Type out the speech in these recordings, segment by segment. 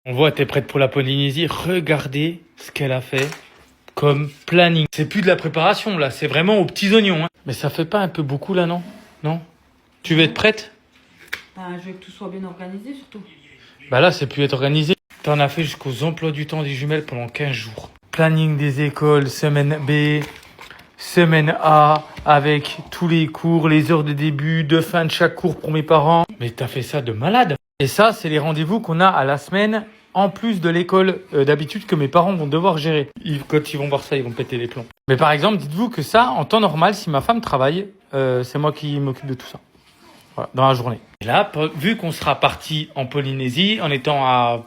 On voit, t'es prête pour la Polynésie. Regardez ce qu'elle a fait comme planning. C'est plus de la préparation, là. C'est vraiment aux petits oignons. Hein. Mais ça fait pas un peu beaucoup, là, non? Non? Tu veux être prête? Je veux que tout soit bien organisé, surtout. Bah là, c'est plus être organisé. T'en as fait jusqu'aux emplois du temps des jumelles pendant 15 jours. Planning des écoles, semaine B, semaine A, avec tous les cours, les heures de début, de fin de chaque cours pour mes parents. Mais t'as fait ça de malade. Et ça, c'est les rendez-vous qu'on a à la semaine, en plus de l'école d'habitude que mes parents vont devoir gérer. Quand ils vont voir ça, ils vont péter les plombs. Mais par exemple, dites-vous que ça, en temps normal, si ma femme travaille, c'est moi qui m'occupe de tout ça. Voilà, dans la journée. Et là, vu qu'on sera parti en Polynésie, en étant à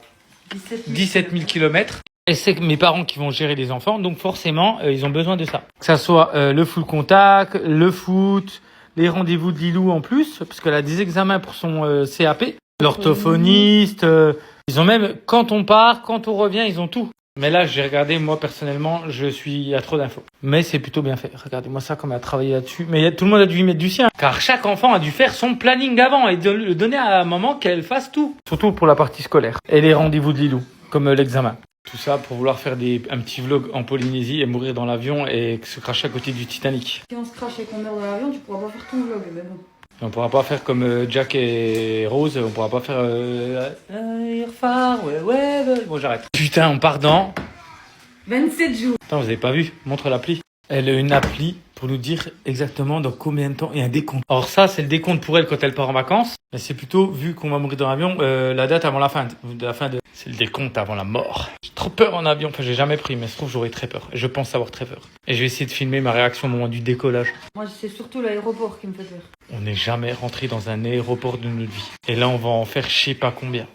17 000 km, et c'est mes parents qui vont gérer les enfants, donc forcément, ils ont besoin de ça. Que ça soit le full contact, le foot, les rendez-vous de Lilou en plus, parce qu'elle a des examens pour son CAP, l'orthophoniste, ils ont même, quand on part, quand on revient, ils ont tout. Mais là, j'ai regardé, moi, personnellement, je suis à trop d'infos. Mais c'est plutôt bien fait. Regardez-moi ça, comme elle a travaillé là-dessus. Mais tout le monde a dû y mettre du sien. Car chaque enfant a dû faire son planning avant et de le donner à la maman qu'elle fasse tout. Surtout pour la partie scolaire. Et les rendez-vous de Lilou, comme l'examen. Tout ça pour vouloir faire un petit vlog en Polynésie et mourir dans l'avion et se cracher à côté du Titanic. Si on se crache et qu'on meurt dans l'avion, tu pourras pas faire ton vlog, mais bon. On pourra pas faire comme Jack et Rose, on pourra pas faire... Bon, j'arrête. Putain, on part dans... 27 jours. Attends, vous avez pas vu? Montre l'appli. Elle a une appli pour nous dire exactement dans combien de temps et un décompte. Or ça, c'est le décompte pour elle quand elle part en vacances. Mais c'est plutôt, vu qu'on va mourir dans l'avion, la date avant la fin. C'est le décompte avant la mort. J'ai trop peur en avion. Enfin, j'ai jamais pris, mais je trouve que j'aurais très peur. Je pense avoir très peur. Et je vais essayer de filmer ma réaction au moment du décollage. Moi, c'est surtout l'aéroport qui me fait peur. On n'est jamais rentré dans un aéroport de notre vie. Et là, on va en faire je sais pas combien.